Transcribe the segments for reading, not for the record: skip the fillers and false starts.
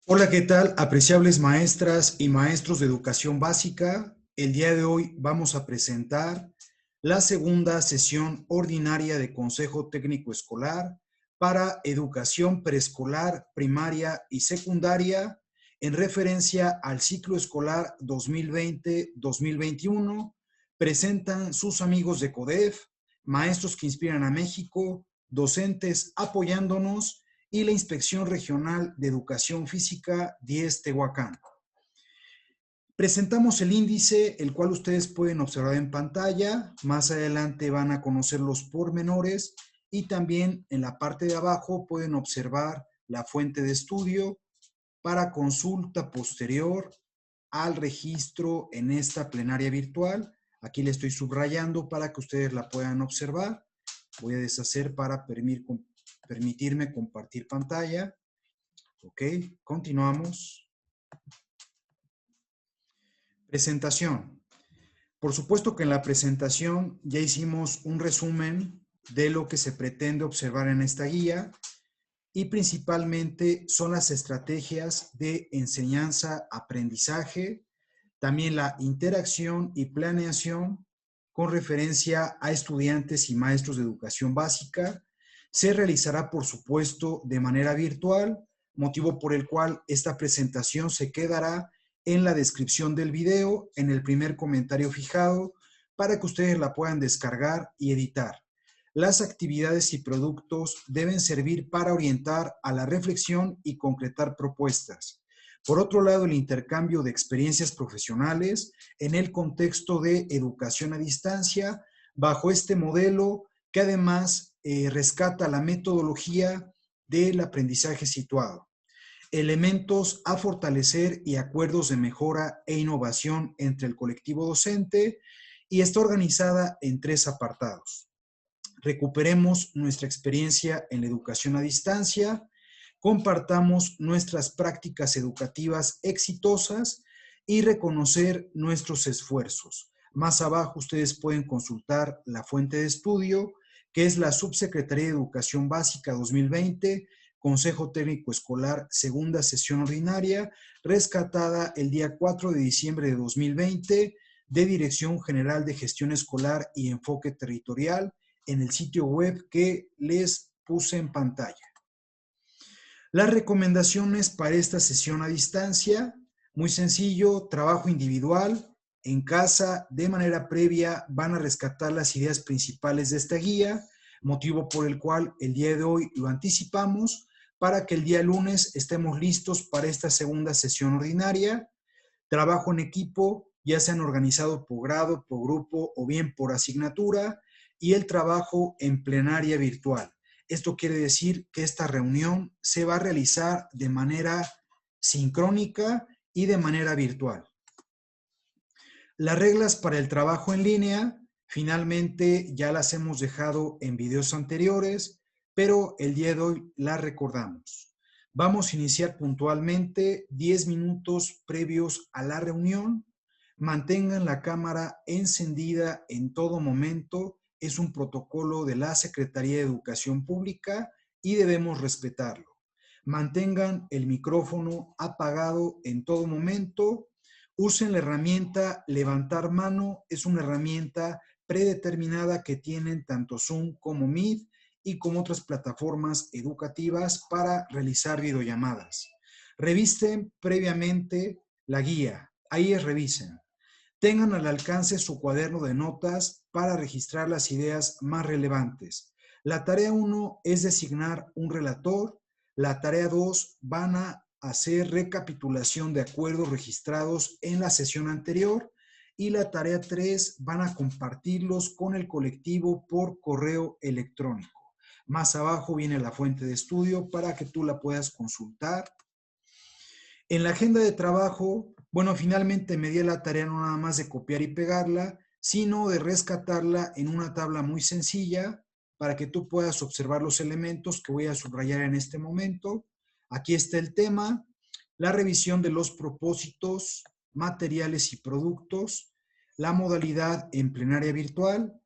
Hola, ¿qué tal? Apreciables maestras y maestros de educación básica. El día de hoy vamos a presentar la segunda sesión ordinaria de Consejo Técnico Escolar para educación preescolar, primaria y secundaria en referencia al ciclo escolar 2020-2021. Presentan sus amigos de CODEF, maestros que inspiran a México, docentes apoyándonos y la Inspección Regional de Educación Física 10 Tehuacán. Presentamos el índice, el cual ustedes pueden observar en pantalla. Más adelante van a conocer los pormenores y también en la parte de abajo pueden observar la fuente de estudio para consulta posterior al registro en esta plenaria virtual. Aquí le estoy subrayando para que ustedes la puedan observar. Voy a deshacer para permitirme compartir pantalla. Ok, continuamos. Presentación. Por supuesto que en la presentación ya hicimos un resumen de lo que se pretende observar en esta guía y principalmente son las estrategias de enseñanza-aprendizaje, también la interacción y planeación con referencia a estudiantes y maestros de educación básica. Se realizará, por supuesto, de manera virtual, motivo por el cual esta presentación se quedará en la descripción del video, en el primer comentario fijado, para que ustedes la puedan descargar y editar. Las actividades y productos deben servir para orientar a la reflexión y concretar propuestas. Por otro lado, el intercambio de experiencias profesionales en el contexto de educación a distancia, bajo este modelo que además rescata la metodología del aprendizaje situado. Elementos a fortalecer y acuerdos de mejora e innovación entre el colectivo docente, y está organizada en 3 apartados. Recuperemos nuestra experiencia en la educación a distancia, compartamos nuestras prácticas educativas exitosas y reconocer nuestros esfuerzos. Más abajo ustedes pueden consultar la fuente de estudio, que es la Subsecretaría de Educación Básica 2020, Consejo Técnico Escolar, segunda sesión ordinaria, rescatada el día 4 de diciembre de 2020, de Dirección General de Gestión Escolar y Enfoque Territorial, en el sitio web que les puse en pantalla. Las recomendaciones para esta sesión a distancia: muy sencillo, trabajo individual, en casa, de manera previa, van a rescatar las ideas principales de esta guía, motivo por el cual el día de hoy lo anticipamos para que el día lunes estemos listos para esta segunda sesión ordinaria. Trabajo en equipo, ya sean organizado por grado, por grupo o bien por asignatura, y el trabajo en plenaria virtual. Esto quiere decir que esta reunión se va a realizar de manera sincrónica y de manera virtual. Las reglas para el trabajo en línea, finalmente ya las hemos dejado en videos anteriores, pero el día de hoy las recordamos. Vamos a iniciar puntualmente 10 minutos previos a la reunión. Mantengan la cámara encendida en todo momento. Es un protocolo de la Secretaría de Educación Pública y debemos respetarlo. Mantengan el micrófono apagado en todo momento. Usen la herramienta levantar mano. Es una herramienta predeterminada que tienen tanto Zoom como Meet y como otras plataformas educativas para realizar videollamadas. Revisen previamente la guía. Ahí revisen. Tengan al alcance su cuaderno de notas para registrar las ideas más relevantes. La tarea 1 es designar un relator. La tarea 2 van a hacer recapitulación de acuerdos registrados en la sesión anterior. Y la tarea 3 van a compartirlos con el colectivo por correo electrónico. Más abajo viene la fuente de estudio para que tú la puedas consultar. En la agenda de trabajo, bueno, finalmente me di la tarea no nada más de copiar y pegarla, sino de rescatarla en una tabla muy sencilla para que tú puedas observar los elementos que voy a subrayar en este momento. Aquí está el tema: la revisión de los propósitos, materiales y productos, la modalidad en plenaria virtual.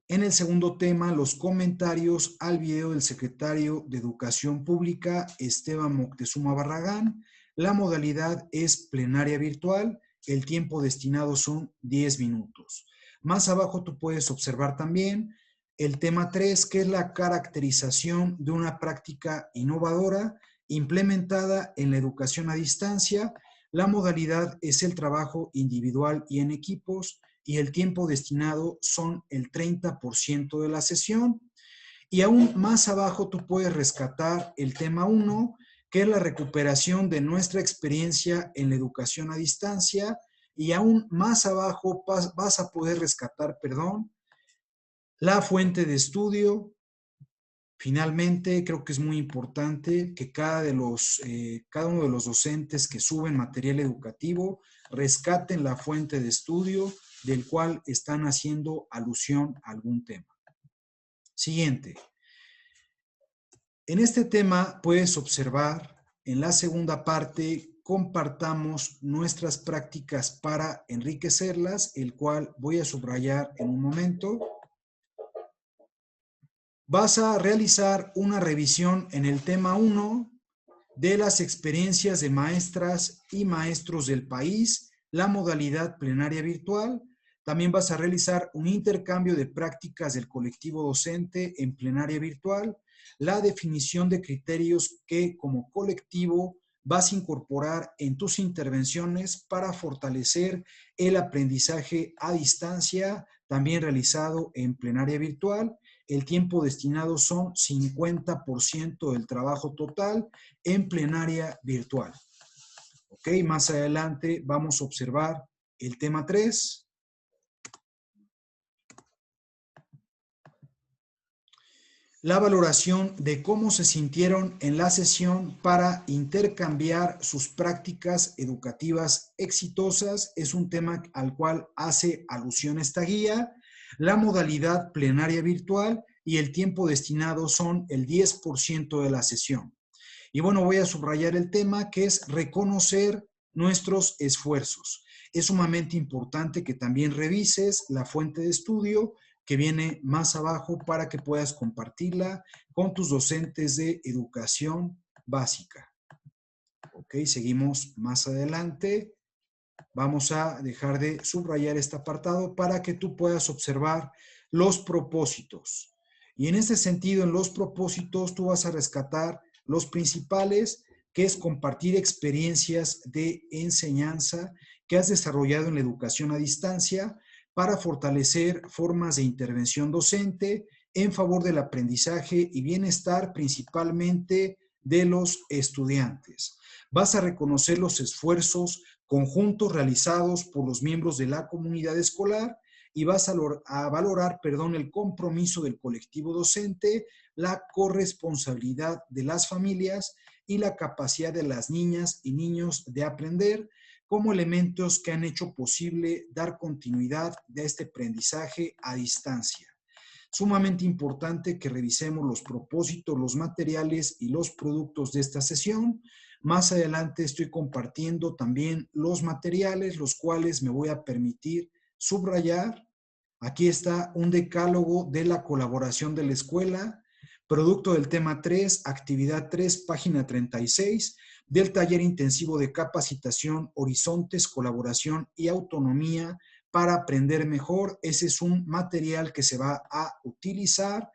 En el segundo tema, los comentarios al video del secretario de Educación Pública, Esteban Moctezuma Barragán, La modalidad es plenaria virtual. El tiempo destinado son 10 minutos. Más abajo tú puedes observar también el tema 3, que es la caracterización de una práctica innovadora implementada en la educación a distancia. La modalidad es el trabajo individual y en equipos y el tiempo destinado son el 30% de la sesión. Y aún más abajo tú puedes rescatar el tema 1, que es la recuperación de nuestra experiencia en la educación a distancia. Y aún más abajo vas a poder rescatar, la fuente de estudio. Finalmente, creo que es muy importante que cada uno de los docentes que suben material educativo rescaten la fuente de estudio del cual están haciendo alusión a algún tema. Siguiente. En este tema puedes observar en la segunda parte compartamos nuestras prácticas para enriquecerlas, el cual voy a subrayar en un momento. Vas a realizar una revisión en el tema 1 de las experiencias de maestras y maestros del país, la modalidad plenaria virtual. También vas a realizar un intercambio de prácticas del colectivo docente en plenaria virtual, la definición de criterios que como colectivo vas a incorporar en tus intervenciones para fortalecer el aprendizaje a distancia, también realizado en plenaria virtual. El tiempo destinado son 50% del trabajo total en plenaria virtual. Ok, más adelante vamos a observar el tema 3. La valoración de cómo se sintieron en la sesión para intercambiar sus prácticas educativas exitosas es un tema al cual hace alusión esta guía. La modalidad plenaria virtual y el tiempo destinado son el 10% de la sesión. Y bueno, voy a subrayar el tema que es reconocer nuestros esfuerzos. Es sumamente importante que también revises la fuente de estudio que viene más abajo para que puedas compartirla con tus docentes de educación básica. Ok, seguimos más adelante. Vamos a dejar de subrayar este apartado para que tú puedas observar los propósitos. Y en este sentido, en los propósitos, tú vas a rescatar los principales, que es compartir experiencias de enseñanza que has desarrollado en la educación a distancia para fortalecer formas de intervención docente en favor del aprendizaje y bienestar principalmente de los estudiantes. Vas a reconocer los esfuerzos conjuntos realizados por los miembros de la comunidad escolar y vas a valorar, el compromiso del colectivo docente, la corresponsabilidad de las familias y la capacidad de las niñas y niños de aprender como elementos que han hecho posible dar continuidad de este aprendizaje a distancia. Sumamente importante que revisemos los propósitos, los materiales y los productos de esta sesión. Más adelante estoy compartiendo también los materiales, los cuales me voy a permitir subrayar. Aquí está un decálogo de la colaboración de la escuela, producto del tema 3, actividad 3, página 36, del taller intensivo de capacitación, horizontes, colaboración y autonomía para aprender mejor. Ese es un material que se va a utilizar.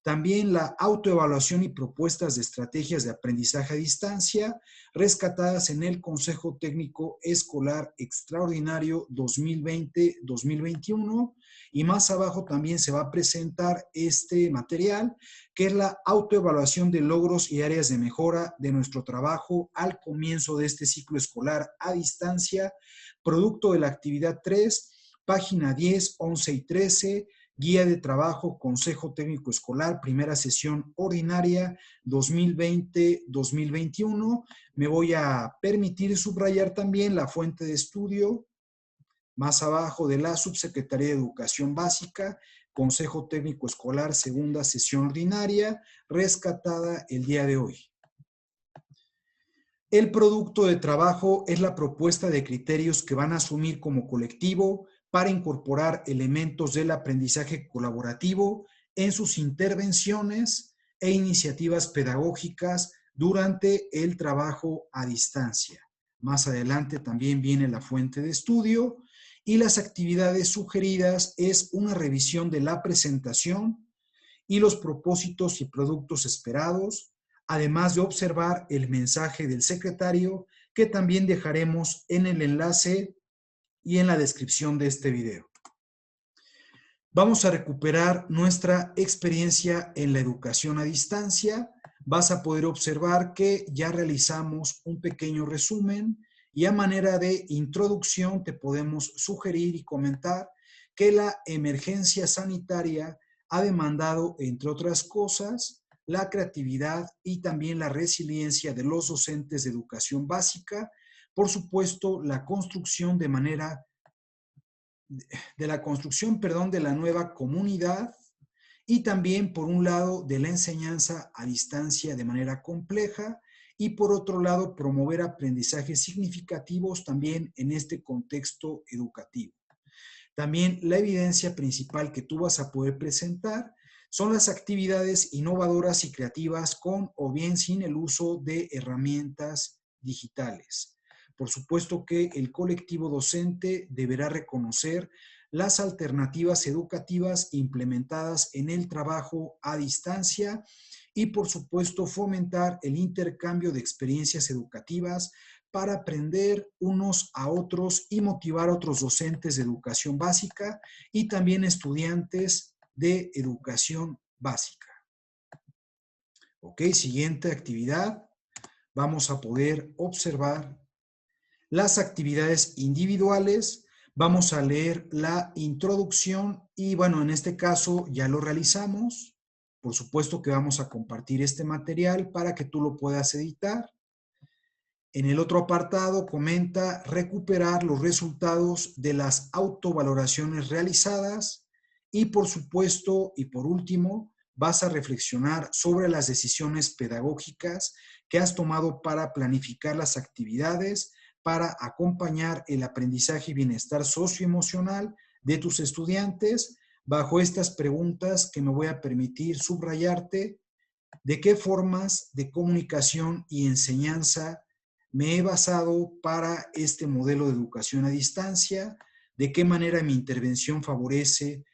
También la autoevaluación y propuestas de estrategias de aprendizaje a distancia rescatadas en el Consejo Técnico Escolar Extraordinario 2020-2021. Y más abajo también se va a presentar este material, que es la autoevaluación de logros y áreas de mejora de nuestro trabajo al comienzo de este ciclo escolar a distancia, producto de la actividad 3, página 10, 11 y 13, Guía de Trabajo, Consejo Técnico Escolar, primera sesión ordinaria 2020-2021. Me voy a permitir subrayar también la fuente de estudio más abajo de la Subsecretaría de Educación Básica, Consejo Técnico Escolar, segunda sesión ordinaria, rescatada el día de hoy. El producto de trabajo es la propuesta de criterios que van a asumir como colectivo para incorporar elementos del aprendizaje colaborativo en sus intervenciones e iniciativas pedagógicas durante el trabajo a distancia. Más adelante también viene la fuente de estudio y las actividades sugeridas es una revisión de la presentación y los propósitos y productos esperados, además de observar el mensaje del secretario que también dejaremos en el enlace y en la descripción de este video. Vamos a recuperar nuestra experiencia en la educación a distancia. Vas a poder observar que ya realizamos un pequeño resumen y a manera de introducción te podemos sugerir y comentar que la emergencia sanitaria ha demandado, entre otras cosas, la creatividad y también la resiliencia de los docentes de educación básica, por supuesto, la construcción de la nueva comunidad y también, por un lado, de la enseñanza a distancia de manera compleja y, por otro lado, promover aprendizajes significativos también en este contexto educativo. También la evidencia principal que tú vas a poder presentar son las actividades innovadoras y creativas con o bien sin el uso de herramientas digitales. Por supuesto que el colectivo docente deberá reconocer las alternativas educativas implementadas en el trabajo a distancia y, por supuesto, fomentar el intercambio de experiencias educativas para aprender unos a otros y motivar a otros docentes de educación básica y también estudiantes de educación básica. Ok, siguiente actividad. Vamos a poder observar las actividades individuales. Vamos a leer la introducción y, bueno, en este caso ya lo realizamos. Por supuesto que vamos a compartir este material para que tú lo puedas editar. En el otro apartado comenta recuperar los resultados de las autovaloraciones realizadas y, por supuesto, y por último, vas a reflexionar sobre las decisiones pedagógicas que has tomado para planificar las actividades para acompañar el aprendizaje y bienestar socioemocional de tus estudiantes bajo estas preguntas que me voy a permitir subrayarte. ¿De qué formas de comunicación y enseñanza me he basado para este modelo de educación a distancia? ¿De qué manera mi intervención favorece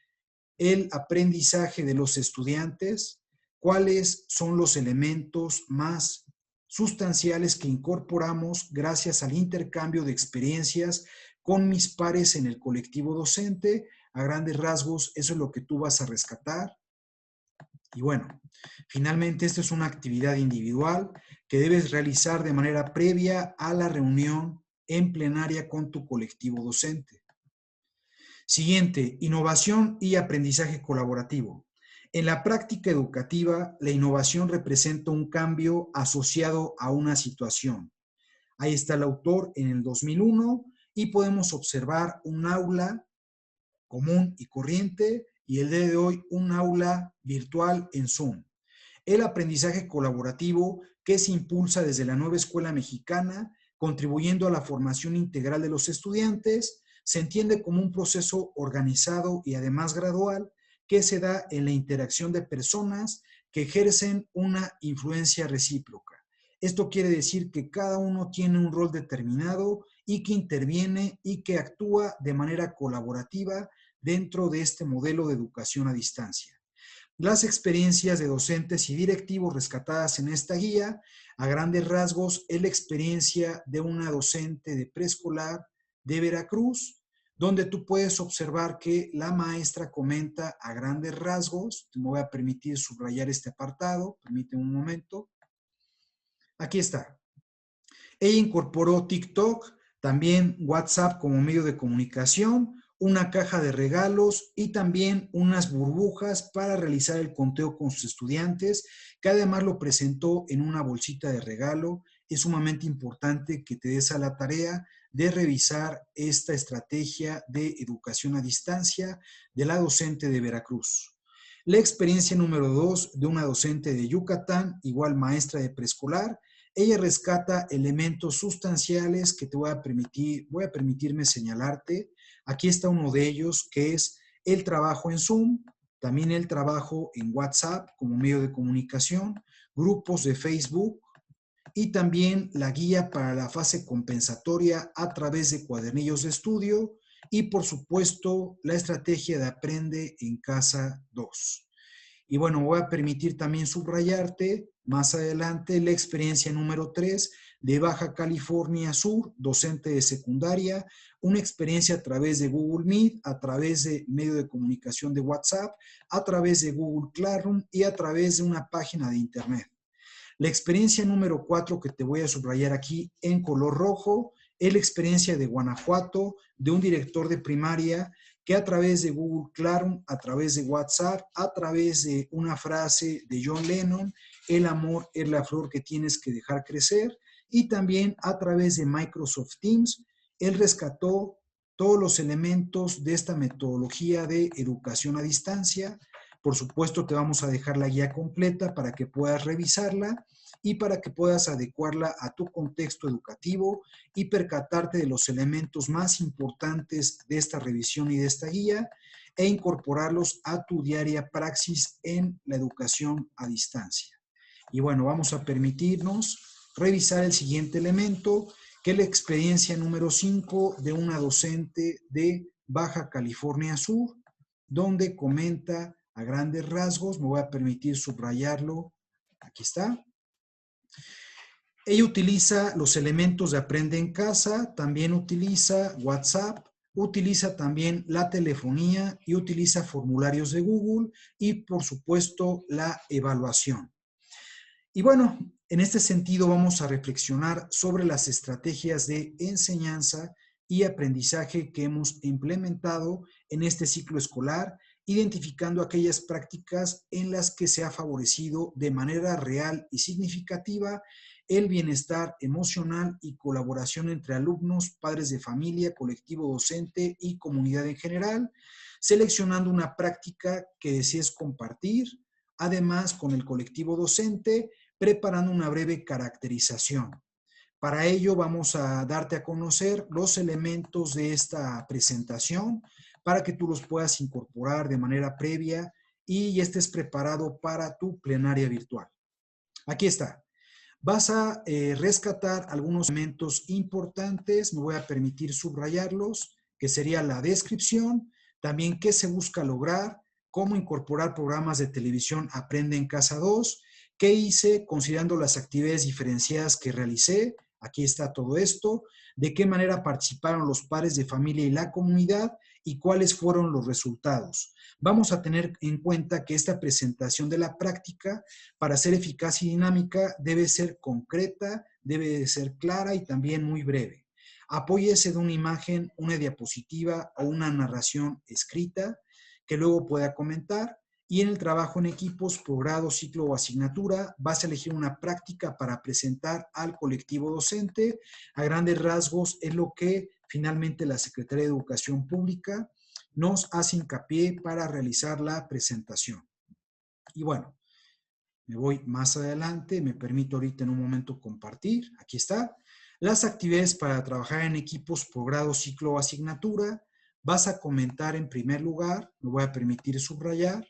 el aprendizaje de los estudiantes? ¿Cuáles son los elementos más sustanciales que incorporamos gracias al intercambio de experiencias con mis pares en el colectivo docente? A grandes rasgos, eso es lo que tú vas a rescatar. Y bueno, finalmente esta es una actividad individual que debes realizar de manera previa a la reunión en plenaria con tu colectivo docente. Siguiente, innovación y aprendizaje colaborativo. En la práctica educativa, la innovación representa un cambio asociado a una situación. Ahí está el autor en el 2001 y podemos observar un aula común y corriente y el día de hoy un aula virtual en Zoom. El aprendizaje colaborativo que se impulsa desde la nueva escuela mexicana, contribuyendo a la formación integral de los estudiantes, se entiende como un proceso organizado y además gradual que se da en la interacción de personas que ejercen una influencia recíproca. Esto quiere decir que cada uno tiene un rol determinado y que interviene y que actúa de manera colaborativa dentro de este modelo de educación a distancia. Las experiencias de docentes y directivos rescatadas en esta guía, a grandes rasgos, es la experiencia de una docente de preescolar de Veracruz, donde tú puedes observar que la maestra comenta a grandes rasgos. Me voy a permitir subrayar este apartado, permíteme un momento. Aquí está. Ella incorporó TikTok, también WhatsApp como medio de comunicación, una caja de regalos y también unas burbujas para realizar el conteo con sus estudiantes, que además lo presentó en una bolsita de regalo. Es sumamente importante que te des a la tarea de revisar esta estrategia de educación a distancia de la docente de Veracruz. La experiencia número 2 de una docente de Yucatán, igual maestra de preescolar. Ella rescata elementos sustanciales que voy a permitirme señalarte. Aquí está uno de ellos, que es el trabajo en Zoom, también el trabajo en WhatsApp como medio de comunicación, grupos de Facebook y también la guía para la fase compensatoria a través de cuadernillos de estudio y, por supuesto, la estrategia de Aprende en Casa 2. Y bueno, voy a permitir también subrayarte más adelante la experiencia número 3 de Baja California Sur, docente de secundaria, una experiencia a través de Google Meet, a través de medio de comunicación de WhatsApp, a través de Google Classroom y a través de una página de Internet. La experiencia número 4 que te voy a subrayar aquí en color rojo es la experiencia de Guanajuato, de un director de primaria que a través de Google Classroom, a través de WhatsApp, a través de una frase de John Lennon, el amor es la flor que tienes que dejar crecer, y también a través de Microsoft Teams, él rescató todos los elementos de esta metodología de educación a distancia. Por supuesto, te vamos a dejar la guía completa para que puedas revisarla y para que puedas adecuarla a tu contexto educativo y percatarte de los elementos más importantes de esta revisión y de esta guía e incorporarlos a tu diaria praxis en la educación a distancia. Y bueno, vamos a permitirnos revisar el siguiente elemento, que es la experiencia número 5 de una docente de Baja California Sur, donde comenta a grandes rasgos, me voy a permitir subrayarlo, aquí está. Ella utiliza los elementos de Aprende en Casa, también utiliza WhatsApp, utiliza también la telefonía y utiliza formularios de Google y, por supuesto, la evaluación. Y bueno, en este sentido vamos a reflexionar sobre las estrategias de enseñanza y aprendizaje que hemos implementado en este ciclo escolar, identificando aquellas prácticas en las que se ha favorecido de manera real y significativa el bienestar emocional y colaboración entre alumnos, padres de familia, colectivo docente y comunidad en general, seleccionando una práctica que desees compartir, además con el colectivo docente, preparando una breve caracterización. Para ello vamos a darte a conocer los elementos de esta presentación para que tú los puedas incorporar de manera previa y estés preparado para tu plenaria virtual. Aquí está. Vas a rescatar algunos elementos importantes, me voy a permitir subrayarlos, que sería la descripción, también qué se busca lograr, cómo incorporar programas de televisión Aprende en Casa 2, qué hice considerando las actividades diferenciadas que realicé, aquí está todo esto, de qué manera participaron los padres de familia y la comunidad y cuáles fueron los resultados. Vamos a tener en cuenta que esta presentación de la práctica, para ser eficaz y dinámica, debe ser concreta, debe ser clara y también muy breve. Apóyese de una imagen, una diapositiva o una narración escrita que luego pueda comentar. Y en el trabajo en equipos, por grado, ciclo o asignatura, vas a elegir una práctica para presentar al colectivo docente. A grandes rasgos es lo que finalmente la Secretaría de Educación Pública nos hace hincapié para realizar la presentación. Y bueno, me voy más adelante, me permito ahorita en un momento compartir, aquí está. Las actividades para trabajar en equipos por grado, ciclo o asignatura, vas a comentar en primer lugar, me voy a permitir subrayar,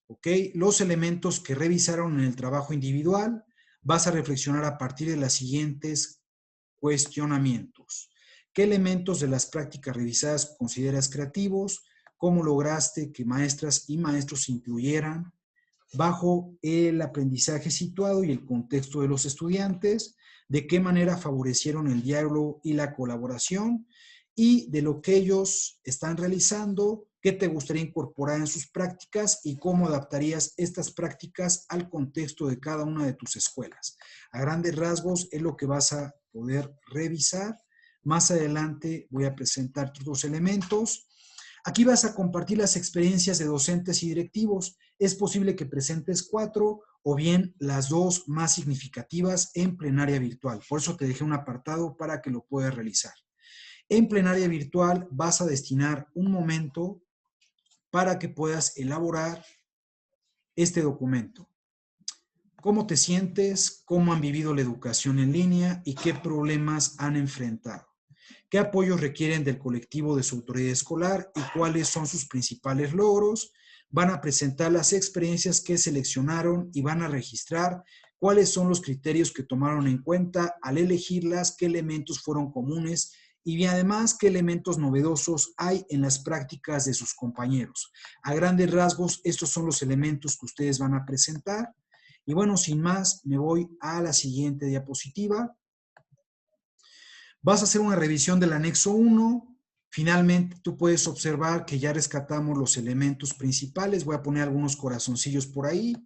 ¿ok? Los elementos que revisaron en el trabajo individual, vas a reflexionar a partir de los siguientes cuestionamientos. ¿Qué elementos de las prácticas revisadas consideras creativos? ¿Cómo lograste que maestras y maestros se incluyeran bajo el aprendizaje situado y el contexto de los estudiantes? ¿De qué manera favorecieron el diálogo y la colaboración? Y de lo que ellos están realizando, ¿qué te gustaría incorporar en sus prácticas y cómo adaptarías estas prácticas al contexto de cada una de tus escuelas? A grandes rasgos es lo que vas a poder revisar. Más adelante voy a presentar otros elementos. Aquí vas a compartir las experiencias de docentes y directivos. Es posible que presentes 4 o bien las 2 más significativas en plenaria virtual. Por eso te dejé un apartado para que lo puedas realizar. En plenaria virtual vas a destinar un momento para que puedas elaborar este documento. ¿Cómo te sientes? ¿Cómo han vivido la educación en línea? ¿Y qué problemas han enfrentado? ¿Qué apoyos requieren del colectivo de su autoridad escolar? ¿Y cuáles son sus principales logros? Van a presentar las experiencias que seleccionaron y van a registrar cuáles son los criterios que tomaron en cuenta al elegirlas, qué elementos fueron comunes y además qué elementos novedosos hay en las prácticas de sus compañeros. A grandes rasgos, estos son los elementos que ustedes van a presentar. Y bueno, sin más, me voy a la siguiente diapositiva. Vas a hacer una revisión del anexo 1. Finalmente, tú puedes observar que ya rescatamos los elementos principales. Voy a poner algunos corazoncillos por ahí.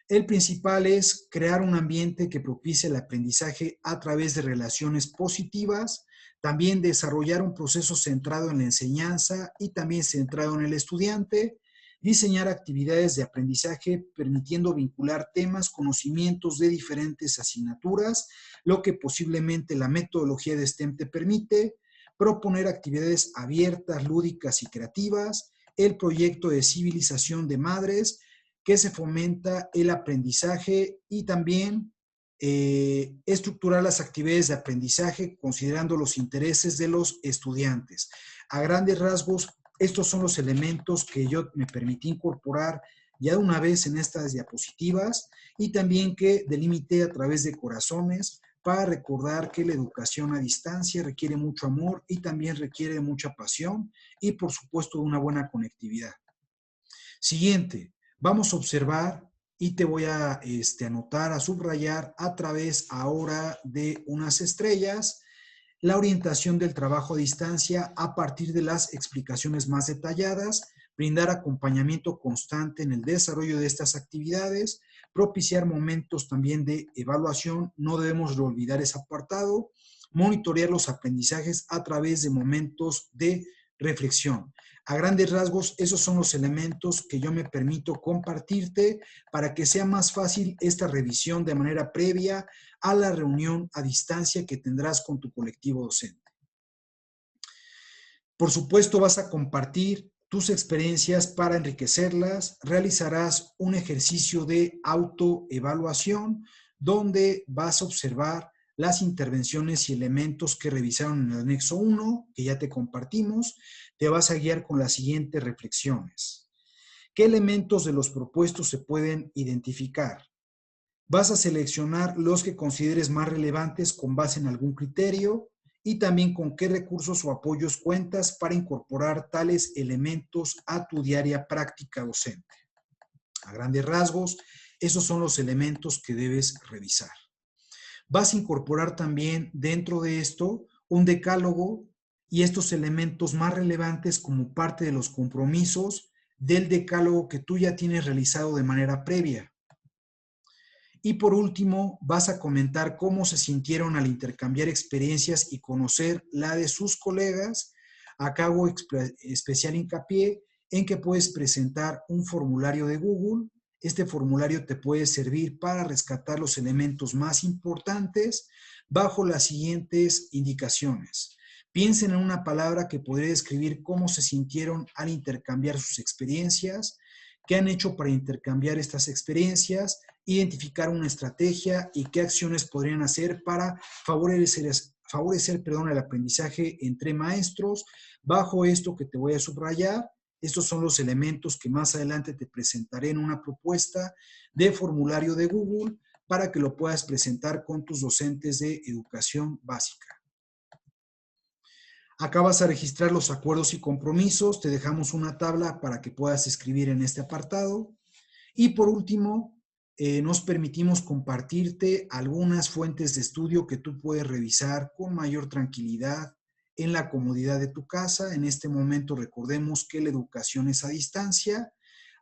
El principal es crear un ambiente que propicie el aprendizaje a través de relaciones positivas, también desarrollar un proceso centrado en la enseñanza y también centrado en el estudiante, diseñar actividades de aprendizaje permitiendo vincular temas, conocimientos de diferentes asignaturas, lo que posiblemente la metodología de STEM te permite, proponer actividades abiertas, lúdicas y creativas, el proyecto de civilización de madres, que se fomenta el aprendizaje y también estructurar las actividades de aprendizaje considerando los intereses de los estudiantes. A grandes rasgos, estos son los elementos que yo me permití incorporar ya de una vez en estas diapositivas y también que delimité a través de corazones para recordar que la educación a distancia requiere mucho amor y también requiere mucha pasión y por supuesto una buena conectividad. Siguiente, vamos a observar y te voy a anotar, a subrayar a través ahora de unas estrellas la orientación del trabajo a distancia a partir de las explicaciones más detalladas, brindar acompañamiento constante en el desarrollo de estas actividades, propiciar momentos también de evaluación, no debemos de olvidar ese apartado, monitorear los aprendizajes a través de momentos de reflexión. A grandes rasgos, esos son los elementos que yo me permito compartirte para que sea más fácil esta revisión de manera previa a la reunión a distancia que tendrás con tu colectivo docente. Por supuesto, vas a compartir tus experiencias para enriquecerlas, realizarás un ejercicio de autoevaluación donde vas a observar las intervenciones y elementos que revisaron en el anexo 1, que ya te compartimos. Te vas a guiar con las siguientes reflexiones. ¿Qué elementos de los propuestos se pueden identificar? Vas a seleccionar los que consideres más relevantes con base en algún criterio y también con qué recursos o apoyos cuentas para incorporar tales elementos a tu diaria práctica docente. A grandes rasgos, esos son los elementos que debes revisar. Vas a incorporar también dentro de esto un decálogo y estos elementos más relevantes como parte de los compromisos del decálogo que tú ya tienes realizado de manera previa. Y por último, vas a comentar cómo se sintieron al intercambiar experiencias y conocer la de sus colegas. Acá hago especial hincapié en que puedes presentar un formulario de Google. Este formulario te puede servir para rescatar los elementos más importantes bajo las siguientes indicaciones. Piensen en una palabra que podría describir cómo se sintieron al intercambiar sus experiencias, qué han hecho para intercambiar estas experiencias, identificar una estrategia y qué acciones podrían hacer para favorecer el aprendizaje entre maestros. Bajo esto que te voy a subrayar, estos son los elementos que más adelante te presentaré en una propuesta de formulario de Google para que lo puedas presentar con tus docentes de educación básica. Acá vas a registrar los acuerdos y compromisos. Te dejamos una tabla para que puedas escribir en este apartado. Y por último, nos permitimos compartirte algunas fuentes de estudio que tú puedes revisar con mayor tranquilidad en la comodidad de tu casa. En este momento recordemos que la educación es a distancia.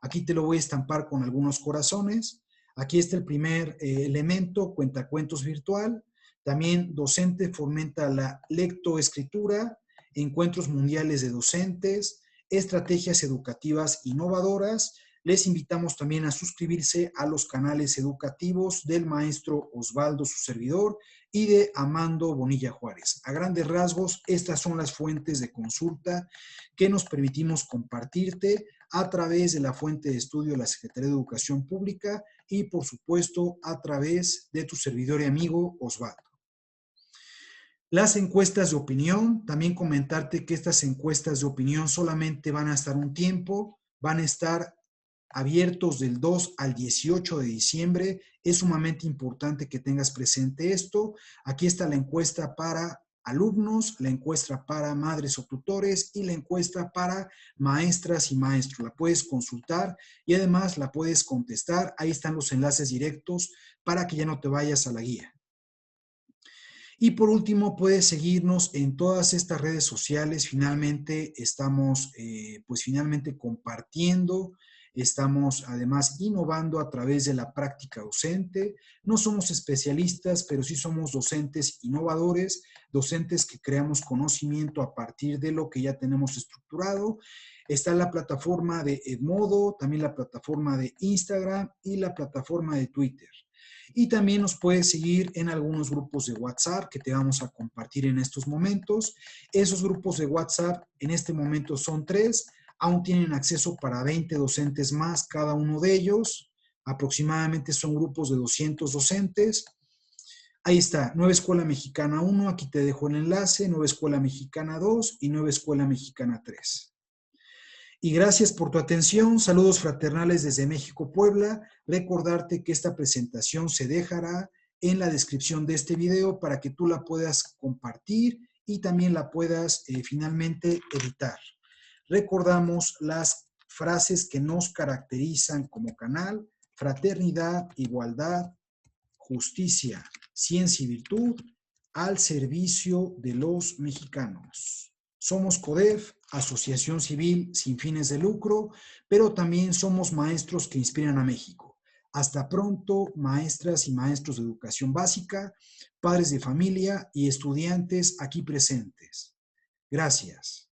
Aquí te lo voy a estampar con algunos corazones. Aquí está el primer elemento, cuentacuentos virtual. También docente fomenta la lectoescritura, encuentros mundiales de docentes, estrategias educativas innovadoras. Les invitamos también a suscribirse a los canales educativos del maestro Osvaldo, su servidor, y de Amando Bonilla Juárez. A grandes rasgos, estas son las fuentes de consulta que nos permitimos compartirte a través de la fuente de estudio de la Secretaría de Educación Pública y, por supuesto, a través de tu servidor y amigo Osvaldo. Las encuestas de opinión, también comentarte que estas encuestas de opinión solamente van a estar un tiempo, van a estar abiertos del 2 al 18 de diciembre. Es sumamente importante que tengas presente esto. Aquí está la encuesta para alumnos, la encuesta para madres o tutores y la encuesta para maestras y maestros. La puedes consultar y además la puedes contestar. Ahí están los enlaces directos para que ya no te vayas a la guía. Y por último, puedes seguirnos en todas estas redes sociales. Finalmente estamos, pues finalmente compartiendo, estamos además innovando a través de la práctica docente. No somos especialistas, pero sí somos docentes innovadores, docentes que creamos conocimiento a partir de lo que ya tenemos estructurado. Está la plataforma de Edmodo, también la plataforma de Instagram y la plataforma de Twitter. Y también nos puedes seguir en algunos grupos de WhatsApp que te vamos a compartir en estos momentos. Esos grupos de WhatsApp en este momento son 3, aún tienen acceso para 20 docentes más cada uno de ellos. Aproximadamente son grupos de 200 docentes. Ahí está, Nueva Escuela Mexicana 1, aquí te dejo el enlace, Nueva Escuela Mexicana 2 y Nueva Escuela Mexicana 3. Y gracias por tu atención. Saludos fraternales desde México, Puebla. Recordarte que esta presentación se dejará en la descripción de este video para que tú la puedas compartir y también la puedas finalmente editar. Recordamos las frases que nos caracterizan como canal: fraternidad, igualdad, justicia, ciencia y virtud al servicio de los mexicanos. Somos CODEF, Asociación Civil sin fines de lucro, pero también somos maestros que inspiran a México. Hasta pronto, maestras y maestros de educación básica, padres de familia y estudiantes aquí presentes. Gracias.